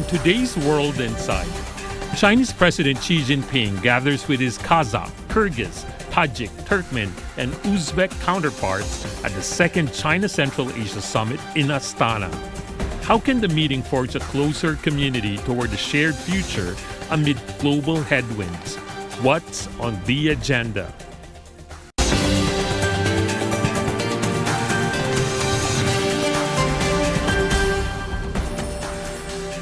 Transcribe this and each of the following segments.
today's World Insight, Chinese President Xi Jinping gathers with his Kazakh, Kyrgyz, Tajik, Turkmen, and Uzbek counterparts at the second China Central Asia Summit in Astana. How can the meeting forge a closer community toward a shared future amid global headwinds? What's on the agenda?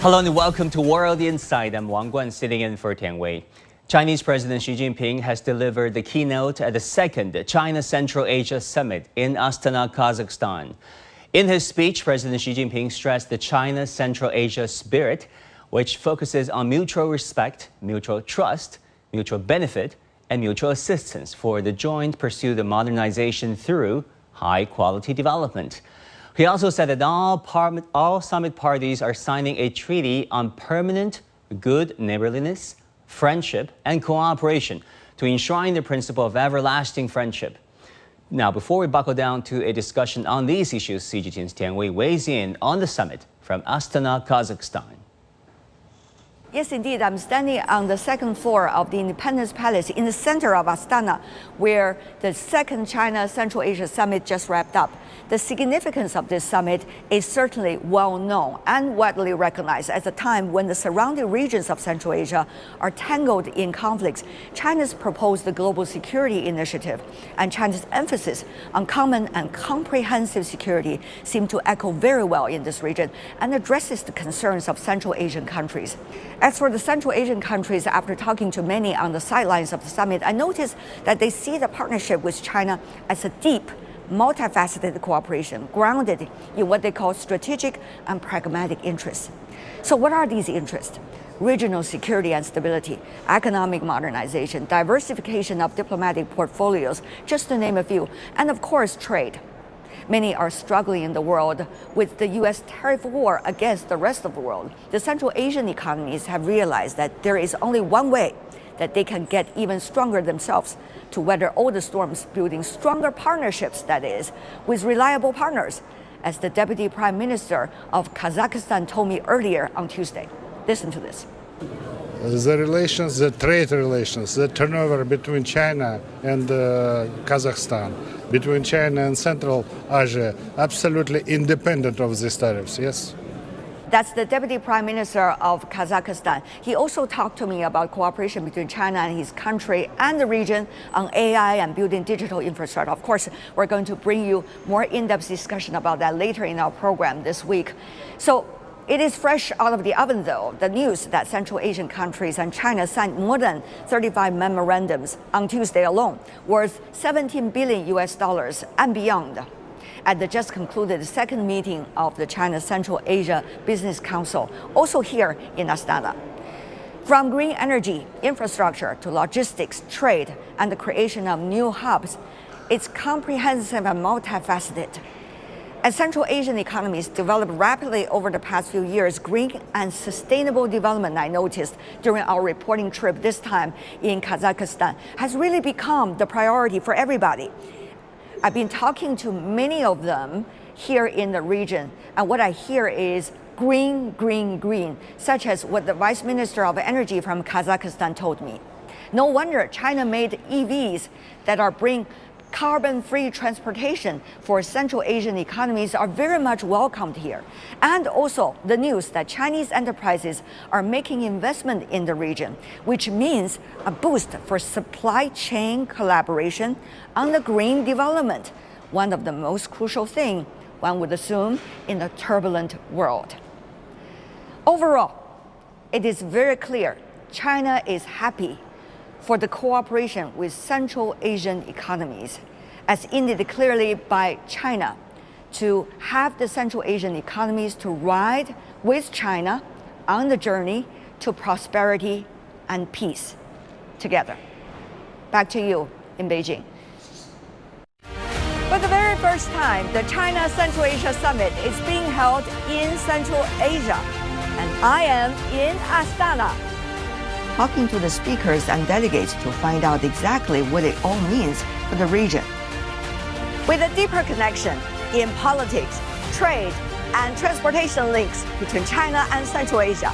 Hello and welcome to World Insight. I'm Wang Guan, sitting in for Tian Wei. Chinese President Xi Jinping has delivered the keynote at the second China Central Asia Summit in Astana, Kazakhstan. In his speech, President Xi Jinping stressed the China Central Asia spirit, which focuses on mutual respect, mutual trust, mutual benefit, and mutual assistance for the joint pursuit of modernization through high-quality development. He also said that all summit parties are signing a treaty on permanent good neighborliness, friendship, and cooperation to enshrine the principle of everlasting friendship. Now, before we buckle down to a discussion on these issues, CGTN's Tian Wei weighs in on the summit from Astana, Kazakhstan. Yes, indeed. I'm standing on the second floor of the Independence Palace in the center of Astana, where the second China Central Asia Summit just wrapped up. The significance of this summit is certainly well known and widely recognized. At a time when the surrounding regions of Central Asia are tangled in conflicts, China's proposed global security initiative and China's emphasis on common and comprehensive security seem to echo very well in this region and addresses the concerns of Central Asian countries. As for the Central Asian countries, after talking to many on the sidelines of the summit, I noticed that they see the partnership with China as a deep, multifaceted cooperation grounded in what they call strategic and pragmatic interests. So what are these interests? Regional security and stability, economic modernization, diversification of diplomatic portfolios, just to name a few, and of course, trade. Many are struggling in the world with the U.S. tariff war against the rest of the world. The Central Asian economies have realized that there is only one way that they can get even stronger themselves to weather all the storms, building stronger partnerships, that is, with reliable partners, as the Deputy Prime Minister of Kazakhstan told me earlier on Tuesday. Listen to this. The relations, the trade relations, the turnover between China and Kazakhstan, between China and Central Asia, absolutely independent of these tariffs, yes? That's the Deputy Prime Minister of Kazakhstan. He also talked to me about cooperation between China and his country and the region on AI and building digital infrastructure. Of course, we're going to bring you more in-depth discussion about that later in our program this week. So it is fresh out of the oven, though, the news that Central Asian countries and China signed more than 35 memorandums on Tuesday alone, worth $17 billion and beyond, at the just concluded second meeting of the China Central Asia Business Council, also here in Astana. From green energy, infrastructure to logistics, trade, and the creation of new hubs, it's comprehensive and multifaceted. As Central Asian economies develop rapidly over the past few years, green and sustainable development, I noticed during our reporting trip this time in Kazakhstan, has really become the priority for everybody. I've been talking to many of them here in the region, and what I hear is green, green, green, such as what the Vice Minister of Energy from Kazakhstan told me. No wonder China made EVs that are bring carbon-free transportation for Central Asian economies are very much welcomed here. And also the news that Chinese enterprises are making investment in the region, which means a boost for supply chain collaboration on the green development, one of the most crucial things, one would assume, in a turbulent world. Overall, it is very clear China is happy for the cooperation with Central Asian economies, as indicated clearly by China, to have the Central Asian economies to ride with China on the journey to prosperity and peace together. Back to you in Beijing. For the very first time, the China Central Asia Summit is being held in Central Asia, and I am in Astana, talking to the speakers and delegates to find out exactly what it all means for for the region. With a deeper connection in politics, trade, and transportation links between China and Central Asia.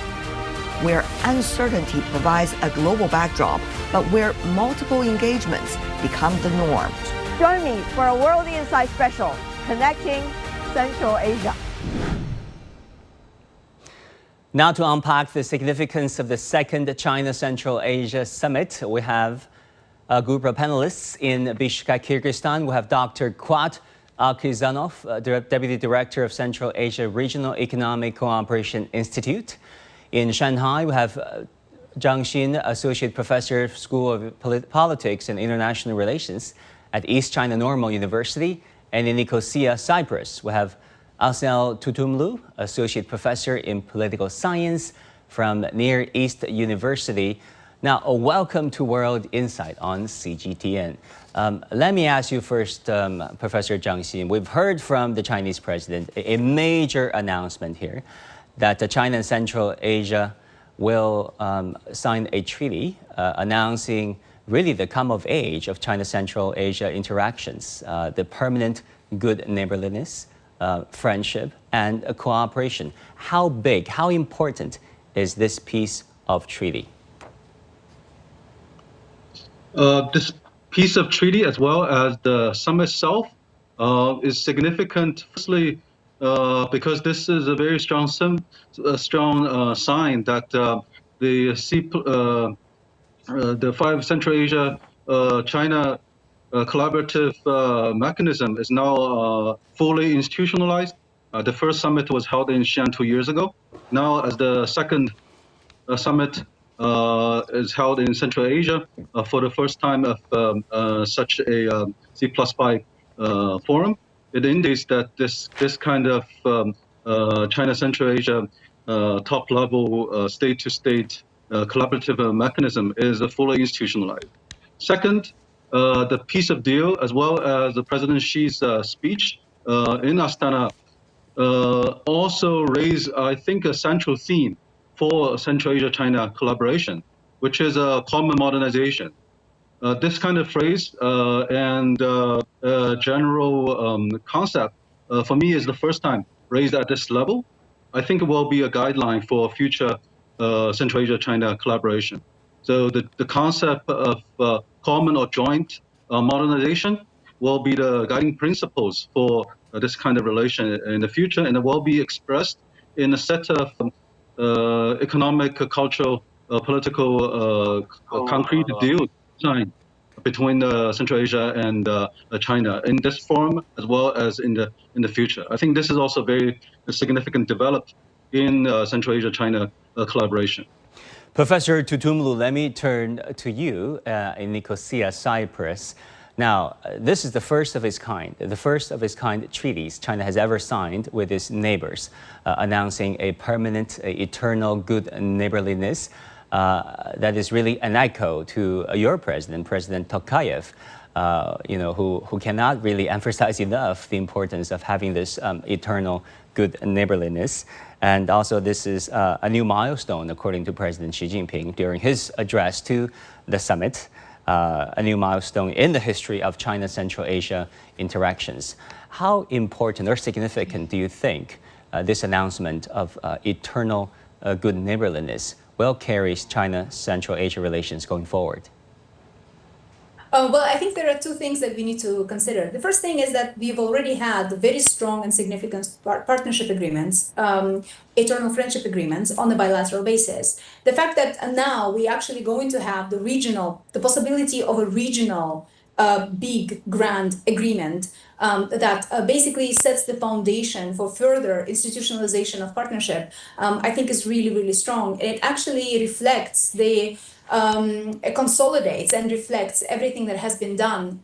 Where uncertainty provides a global backdrop, but where multiple engagements become the norm. Join me for a World Insight special, Connecting Central Asia. Now to unpack the significance of the second China Central Asia Summit, we have a group of panelists in Bishkek, Kyrgyzstan. We have Dr. Kuat Alkizanov, Deputy Director of Central Asia Regional Economic Cooperation Institute. In Shanghai, we have Zhang Xin, Associate Professor, School of Politics and International Relations at East China Normal University. And in Nicosia, Cyprus, we have Asel Tutumlu, Associate Professor in Political Science from Near East University. Now, welcome to World Insight on CGTN. Let me ask you first, Professor Zhang Xin. We've heard from the Chinese president a major announcement here that China and Central Asia will sign a treaty announcing really the come of age of China-Central Asia interactions, the permanent good neighborliness, friendship, and cooperation. How big, how important is this piece of treaty? This piece of treaty, as well as the summit itself, is significant. Firstly, because this is a very strong sign that the five Central Asia China collaborative mechanism is now fully institutionalized. The first summit was held in Xi'an 2 years ago. Now, as the second summit is held in Central Asia for the first time of such a C+5 forum, it indicates that this kind of China-Central Asia top-level state-to-state collaborative mechanism is fully institutionalized. Second, the peace of deal, as well as the President Xi's speech in Astana, also raise, I think, a central theme for Central Asia-China collaboration, which is a common modernization. This kind of phrase and general concept, for me, is the first time raised at this level. I think it will be a guideline for future Central Asia-China collaboration. So the concept of common or joint modernization will be the guiding principles for this kind of relation in the future, and it will be expressed in a set of economic, cultural, political, concrete deals signed between Central Asia and China in this forum, as well as in the future. I think this is also very significant development in Central Asia-China collaboration. Professor Tutumlu, let me turn to you in Nicosia, Cyprus. Now, this is the first of its kind treaties China has ever signed with its neighbors, announcing a permanent, eternal good neighborliness that is really an echo to your president, President Tokayev, who cannot really emphasize enough the importance of having this eternal good neighborliness. And also, this is a new milestone, according to President Xi Jinping, during his address to the summit, a new milestone in the history of China-Central Asia interactions. How important or significant do you think this announcement of eternal good neighborliness will carry China-Central Asia relations going forward? Well, I think there are two things that we need to consider. The first thing is that we've already had very strong and significant partnership agreements, eternal friendship agreements on a bilateral basis. The fact that now we actually going to have the possibility of a regional big, grand agreement that basically sets the foundation for further institutionalization of partnership, I think is really, really strong. And it actually reflects it consolidates and reflects everything that has been done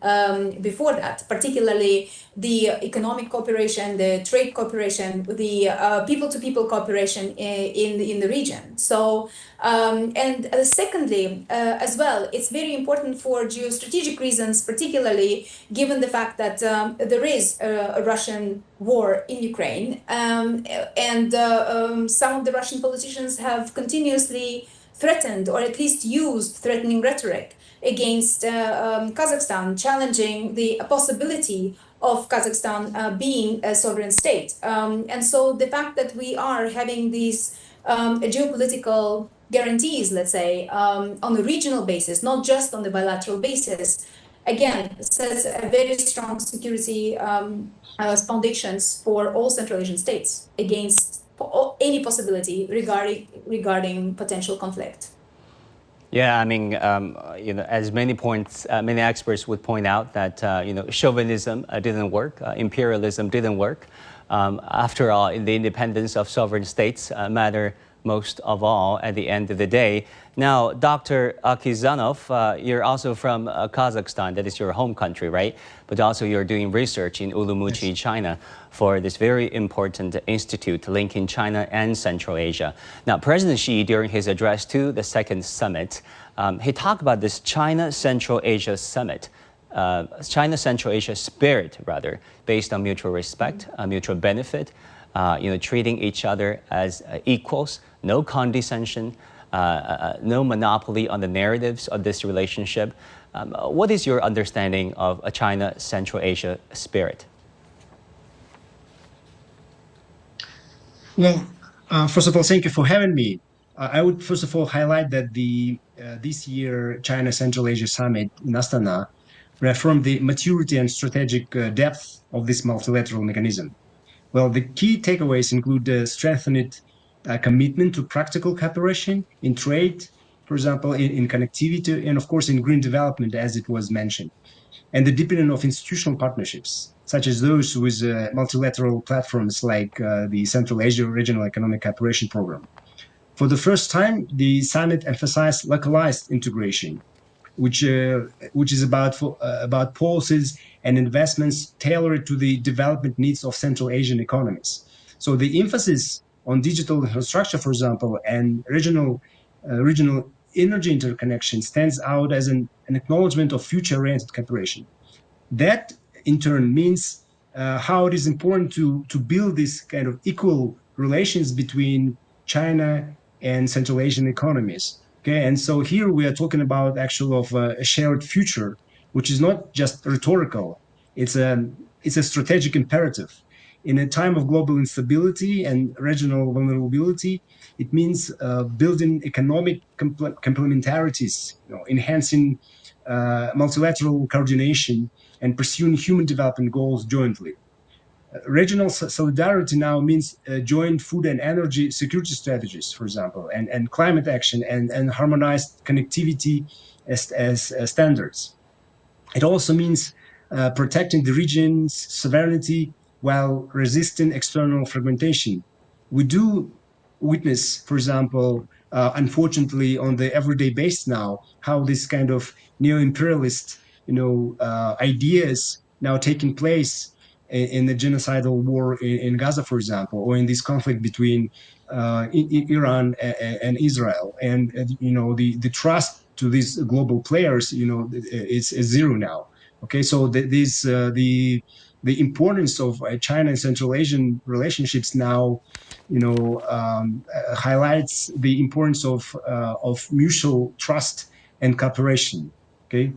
before that, particularly the economic cooperation, the trade cooperation, the people-to-people cooperation in the region. So, and secondly, as well, it's very important for geostrategic reasons, particularly given the fact that there is a Russian war in Ukraine, and some of the Russian politicians have continuously threatened, or at least used threatening rhetoric against Kazakhstan, challenging the possibility of Kazakhstan being a sovereign state. And so the fact that we are having these geopolitical guarantees, let's say, on a regional basis, not just on the bilateral basis, again, sets a very strong security foundations for all Central Asian states against any possibility regarding potential conflict. Yeah, I mean, as many experts would point out that, chauvinism didn't work, imperialism didn't work. After all, the independence of sovereign states matter most of all at the end of the day. Now, Dr. Akizanov, you're also from Kazakhstan, that is your home country, right? But also you're doing research in Urumqi, China, for this very important institute linking China and Central Asia. Now, President Xi, during his address to the second summit, he talked about this China-Central Asia summit, China-Central Asia spirit, rather, based on mutual respect, mutual benefit, treating each other as equals, no condescension, no monopoly on the narratives of this relationship. What is your understanding of a China-Central Asia spirit? Well, first of all, thank you for having me. I would first of all highlight that this year China-Central Asia Summit in Astana reaffirmed the maturity and strategic depth of this multilateral mechanism. Well, the key takeaways include the strengthened commitment to practical cooperation in trade, for example, in connectivity, and of course in green development, as it was mentioned, and the deepening of institutional partnerships, such as those with multilateral platforms like the Central Asia Regional Economic Cooperation Program. For the first time, the summit emphasized localized integration, which is about policies and investments tailored to the development needs of Central Asian economies. So the emphasis on digital infrastructure, for example, and regional energy interconnection stands out as an acknowledgement of future-oriented cooperation. That, in turn, means how it is important to build this kind of equal relations between China and Central Asian economies. Okay, and so here we are talking about actually of a shared future, which is not just rhetorical. It's a strategic imperative. In a time of global instability and regional vulnerability, it means building economic complementarities, enhancing multilateral coordination, and pursuing human development goals jointly. Regional solidarity now means joint food and energy security strategies, for example, and climate action and harmonized connectivity as standards. It also means protecting the region's sovereignty while resisting external fragmentation. We do witness, for example, unfortunately, on the everyday basis now, how this kind of neo-imperialist, ideas now taking place in the genocidal war in Gaza, for example, or in this conflict between Iran and Israel, and the trust to these global players, is zero now. Okay, so the importance of China and Central Asian relationships now, highlights the importance of mutual trust and cooperation. Okay.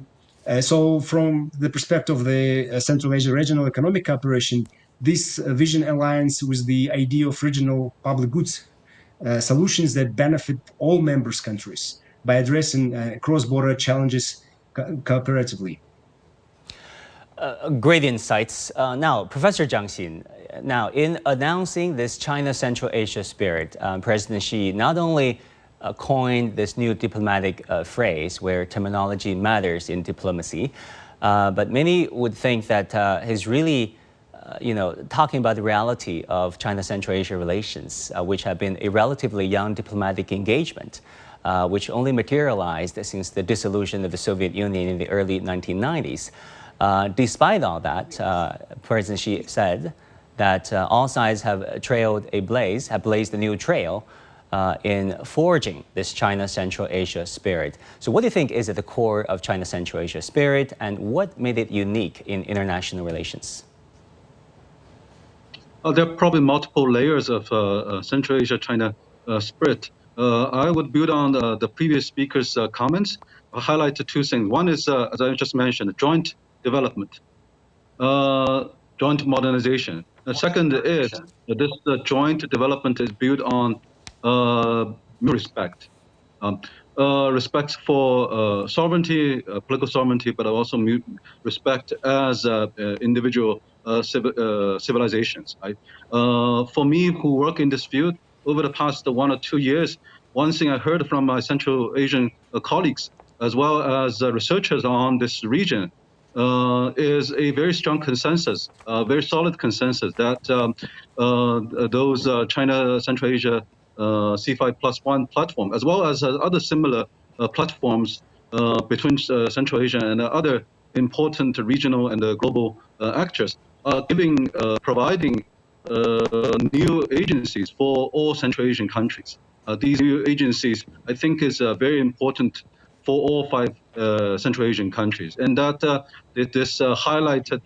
So from the perspective of the Central Asia Regional Economic Cooperation, this vision aligns with the idea of regional public goods solutions that benefit all members' countries by addressing cross-border challenges cooperatively. Great insights. Now, Professor Zhang Xin, in announcing this China-Central Asia spirit, President Xi not only coined this new diplomatic phrase where terminology matters in diplomacy, but many would think that he's really, talking about the reality of China-Central Asia relations, which have been a relatively young diplomatic engagement, which only materialized since the dissolution of the Soviet Union in the early 1990s. Despite all that, President Xi said that all sides have blazed a new trail in forging this China-Central Asia spirit. So what do you think is at the core of China-Central Asia spirit, and what made it unique in international relations? There are probably multiple layers of Central Asia-China spirit. I would build on the previous speaker's comments, highlight two things. One is, as I just mentioned, joint development. joint modernization. The second is that this joint development is built on respect. Respect for sovereignty, political sovereignty, but also respect as individual civilizations. Right? For me, who work in this field, over the past 1 or 2 years, one thing I heard from my Central Asian colleagues, as well as researchers on this region, is a very strong consensus, very solid consensus that those China Central Asia C5+1 platform, as well as other similar platforms between Central Asia and other important regional and global actors, are providing new agencies for all Central Asian countries. These new agencies, I think, is very important for all 5 Central Asian countries, and that this highlighted,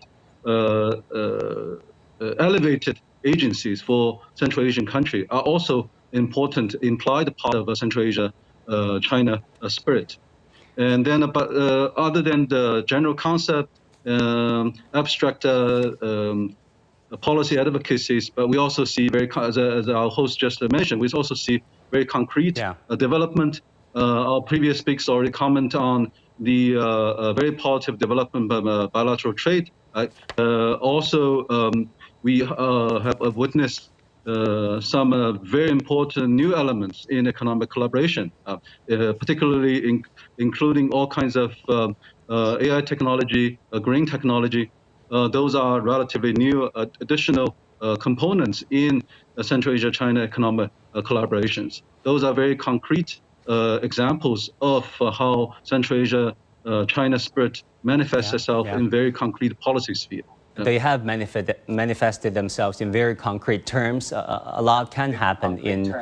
elevated agencies for Central Asian countries are also important, implied part of a Central Asia China spirit. And then, other than the general concept, abstract policy advocacies, but we also see as our host just mentioned, we also see very concrete development. Our previous speakers already comment on the very positive development of bilateral trade. Also, we have witnessed some very important new elements in economic collaboration, particularly including all kinds of AI technology, green technology. Those are relatively new additional components in Central Asia-China economic collaborations. Those are very concrete examples of how Central Asia-China spirit manifests itself in very concrete policy sphere. They have manifested themselves in very concrete terms. A lot can happen in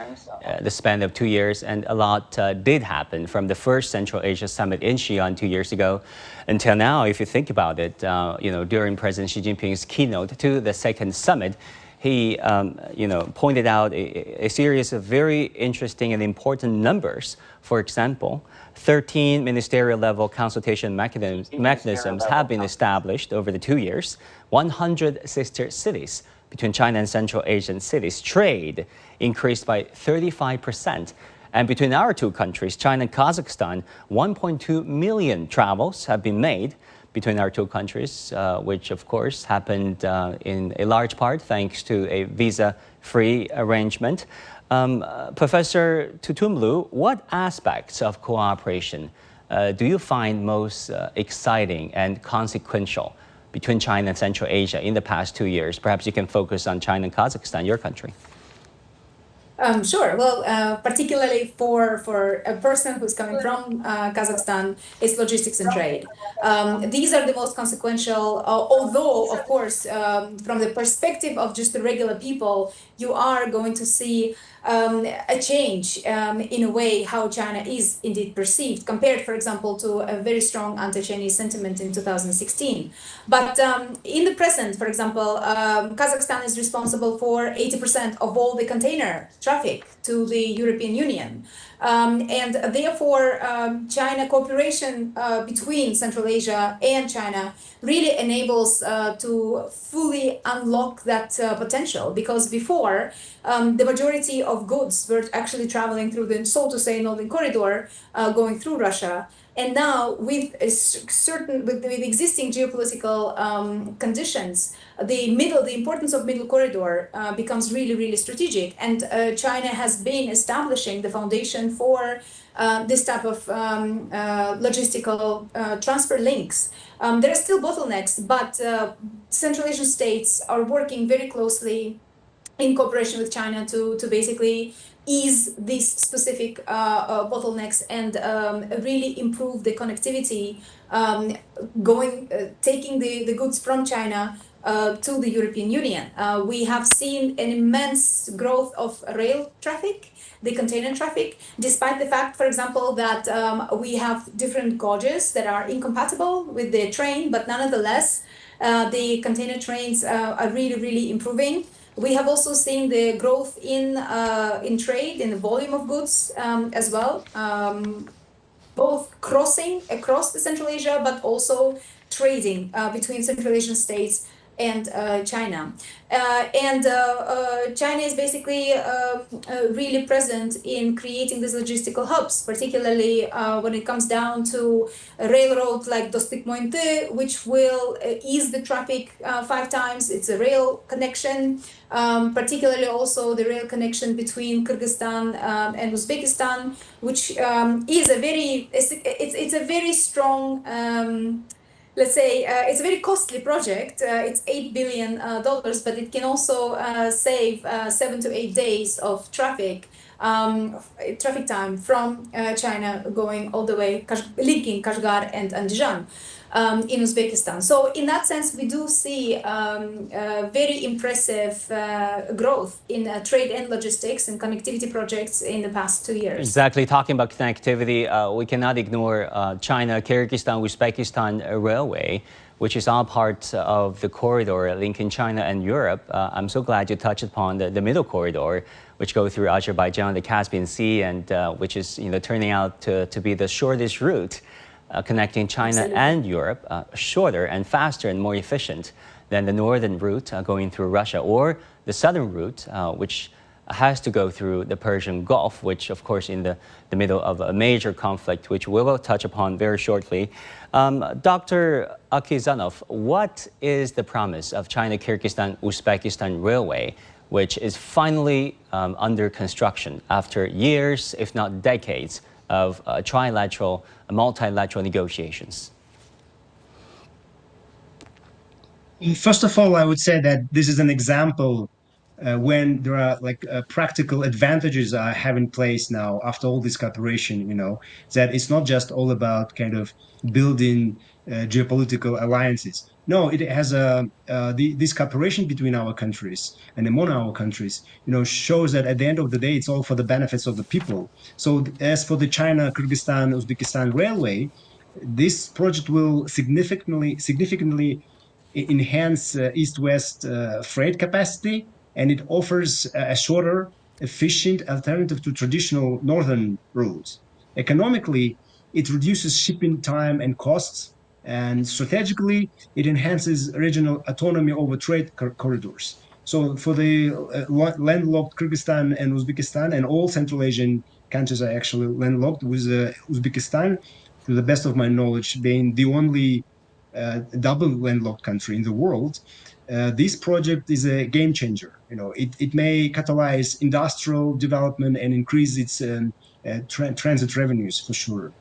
the span of 2 years, and a lot did happen from the first Central Asia Summit in Xi'an 2 years ago until now. If you think about it, during President Xi Jinping's keynote to the second summit, he pointed out a series of very interesting and important numbers. For example, 13 ministerial-level consultation mechanisms have been established over the 2 years, 100 sister cities between China and Central Asian cities. Trade increased by 35%. And between our 2 countries, China and Kazakhstan, 1.2 million travels have been made between our 2 countries, which of course happened in a large part thanks to a visa-free arrangement. Professor Tutumlu, what aspects of cooperation do you find most exciting and consequential between China and Central Asia in the past 2 years? Perhaps you can focus on China and Kazakhstan, your country. Sure. Well, particularly for a person who's coming from Kazakhstan, it's logistics and trade. These are the most consequential, although, of course, from the perspective of just the regular people, you are going to see a change in a way how China is indeed perceived, compared, for example, to a very strong anti-Chinese sentiment in 2016. But in the present, for example, Kazakhstan is responsible for 80% of all the container traffic to the European Union. And therefore, China cooperation between Central Asia and China really enables to fully unlock that potential, because before, the majority of goods were actually traveling through the, so to say, Northern Corridor, going through Russia. And now, with the existing geopolitical conditions, the importance of Middle Corridor becomes really, really strategic. And China has been establishing the foundation for this type of logistical transfer links. There are still bottlenecks, but Central Asian states are working very closely in cooperation with China to basically ease these specific bottlenecks and really improve the connectivity, taking the goods from China to the European Union. We have seen an immense growth of rail traffic, the container traffic, despite the fact, for example, that we have different gauges that are incompatible with the train, but nonetheless, the container trains are really, really improving. We have also seen the growth in trade, in the volume of goods as well. both crossing across the Central Asia, but also trading between Central Asian states and China. China is basically really present in creating these logistical hubs, particularly when it comes down to a railroad like Dostik-Mointe, which will ease the traffic 5 times. It's a rail connection, particularly also the rail connection between Kyrgyzstan and Uzbekistan, which is it's a very strong let's say it's a very costly project. It's $8 billion, but it can also save 7 to 8 days of traffic time from China going all the way, linking Kashgar and Andijan in Uzbekistan. So in that sense, we do see very impressive growth in trade and logistics and connectivity projects in the past 2 years. Exactly. Talking about connectivity, we cannot ignore China, Kyrgyzstan, Uzbekistan railway, which is all part of the corridor linking China and Europe. I'm so glad you touched upon the middle corridor, which goes through Azerbaijan, the Caspian Sea, and which is turning out to be the shortest route connecting China Absolutely. and Europe, shorter and faster and more efficient than the northern route going through Russia, or the southern route, which has to go through the Persian Gulf, which of course in the middle of a major conflict, which we will touch upon very shortly. Dr. Akizanov, what is the promise of China-Kyrgyzstan-Uzbekistan Railway, which is finally under construction after years, if not decades, of trilateral, multilateral negotiations? First of all, I would say that this is an example when there are practical advantages I have in place now after all this cooperation, that it's not just all about kind of building geopolitical alliances. No, it has this cooperation between our countries and among our countries, shows that at the end of the day, it's all for the benefits of the people. So as for the China, Kyrgyzstan, Uzbekistan railway, this project will significantly enhance east-west freight capacity, and it offers a shorter, efficient alternative to traditional northern routes. Economically, it reduces shipping time and costs, and strategically, it enhances regional autonomy over trade corridors. So for the landlocked Kyrgyzstan and Uzbekistan, and all Central Asian countries are actually landlocked, with Uzbekistan, to the best of my knowledge, being the only double landlocked country in the world, this project is a game changer. It may catalyze industrial development and increase its transit revenues for sure.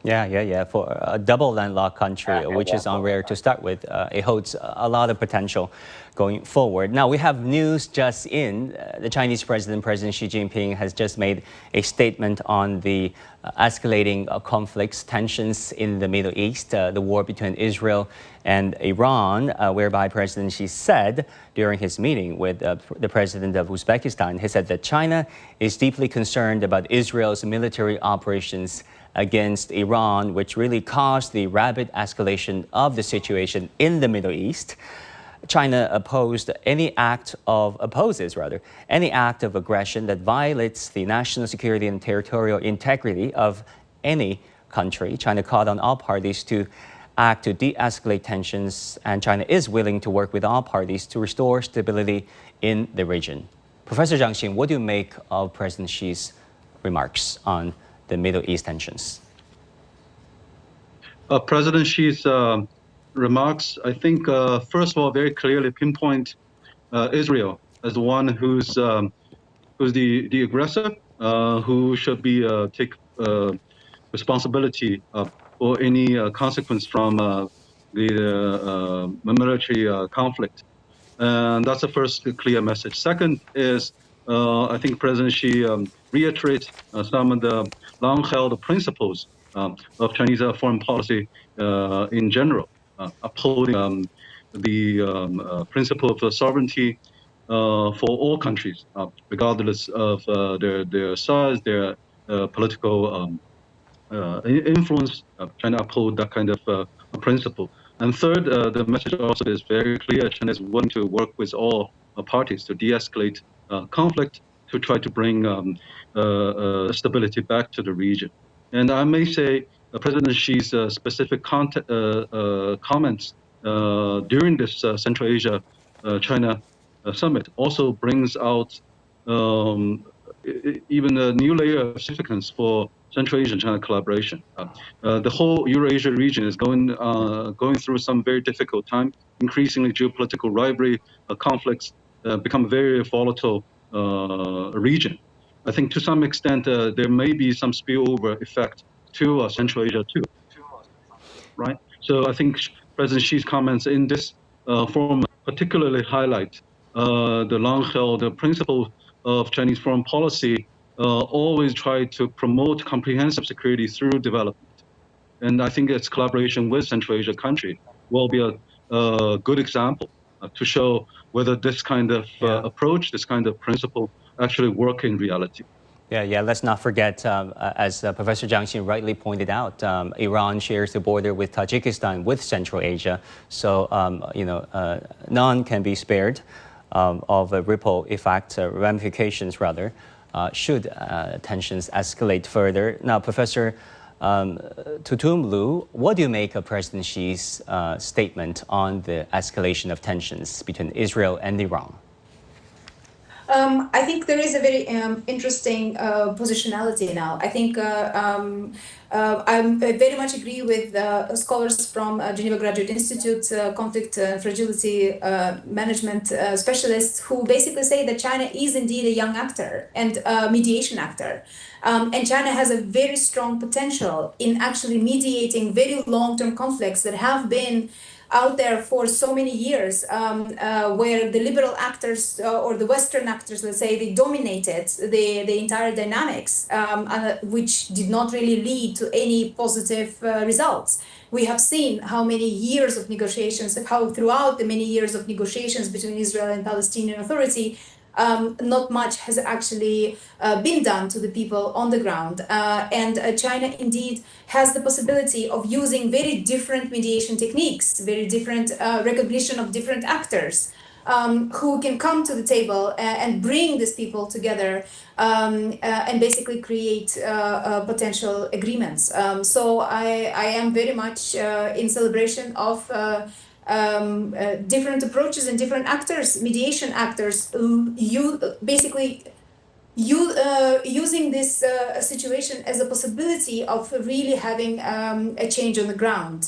Yeah. For a double landlocked country, which is on rare to start with, it holds a lot of potential going forward. Now, we have news just in. The Chinese President Xi Jinping, has just made a statement on the escalating conflicts, tensions in the Middle East, the war between Israel and Iran, whereby President Xi said during his meeting with the President of Uzbekistan, he said that China is deeply concerned about Israel's military operations against Iran, which really caused the rapid escalation of the situation in the Middle East. China opposes any act of aggression that violates the national security and territorial integrity of any country. China called on all parties to act to de-escalate tensions, and China is willing to work with all parties to restore stability in the region. Professor Zhang Xin, what do you make of President Xi's remarks on the Middle East tensions? President Xi's remarks, I think, first of all, very clearly pinpoint Israel as the one who's the aggressor, who should be take responsibility for any consequence from the military conflict. And that's the first clear message. Second is, I think President Xi reiterates some of the long-held principles of Chinese foreign policy in general, upholding the principle of sovereignty for all countries, regardless of their size, their political influence. China uphold that kind of principle. And third, the message also is very clear. China is willing to work with all parties to de-escalate conflict, to try to bring stability back to the region. And I may say President Xi's specific comments during this Central Asia China summit also brings out even a new layer of significance for Central Asian China collaboration. The whole Eurasia region is going through some very difficult time. Increasingly, geopolitical rivalry, conflicts become a very volatile region. I think to some extent there may be some spillover effect to Central Asia too, right? So I think President Xi's comments in this forum particularly highlight the long-held principle of Chinese foreign policy, always try to promote comprehensive security through development. And I think its collaboration with Central Asia country will be a good example to show whether this kind of approach, this kind of principle actually work in reality. Yeah. Let's not forget, as Professor Zhang Xin rightly pointed out, Iran shares the border with Tajikistan, with Central Asia. So, none can be spared of a ripple effect, ramifications rather, should tensions escalate further. Now, Professor Tutumlu, what do you make of President Xi's statement on the escalation of tensions between Israel and Iran? I think there is a very interesting positionality now. I think I very much agree with scholars from Geneva Graduate Institute, conflict fragility management specialists, who basically say that China is indeed a young actor and a mediation actor. And China has a very strong potential in actually mediating very long-term conflicts that have been out there for so many years, where the liberal actors or the Western actors, let's say, they dominated the entire dynamics, which did not really lead to any positive results. We have seen how many years of negotiations, how throughout the many years of negotiations between Israel and Palestinian Authority, not much has actually been done to the people on the ground. And China indeed has the possibility of using very different mediation techniques, very different recognition of different actors who can come to the table and bring these people together and basically create potential agreements. So I am very much in celebration of different approaches and different actors, mediation actors, using this situation as a possibility of really having a change on the ground.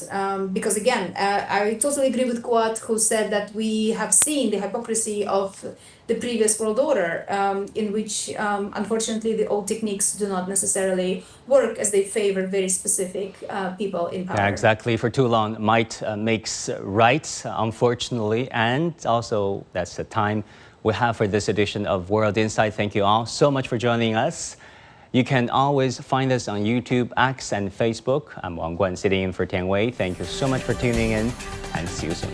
Because again, I totally agree with Kuat, who said that we have seen the hypocrisy of the previous world order, in which unfortunately the old techniques do not necessarily work, as they favor very specific people in power. Yeah, exactly. For too long, might makes right, unfortunately, and also that's the time we have for this edition of World Insight. Thank you all so much for joining us. You can always find us on YouTube, X, and Facebook. I'm Wang Guan, sitting in for Tian Wei. Thank you so much for tuning in, and see you soon.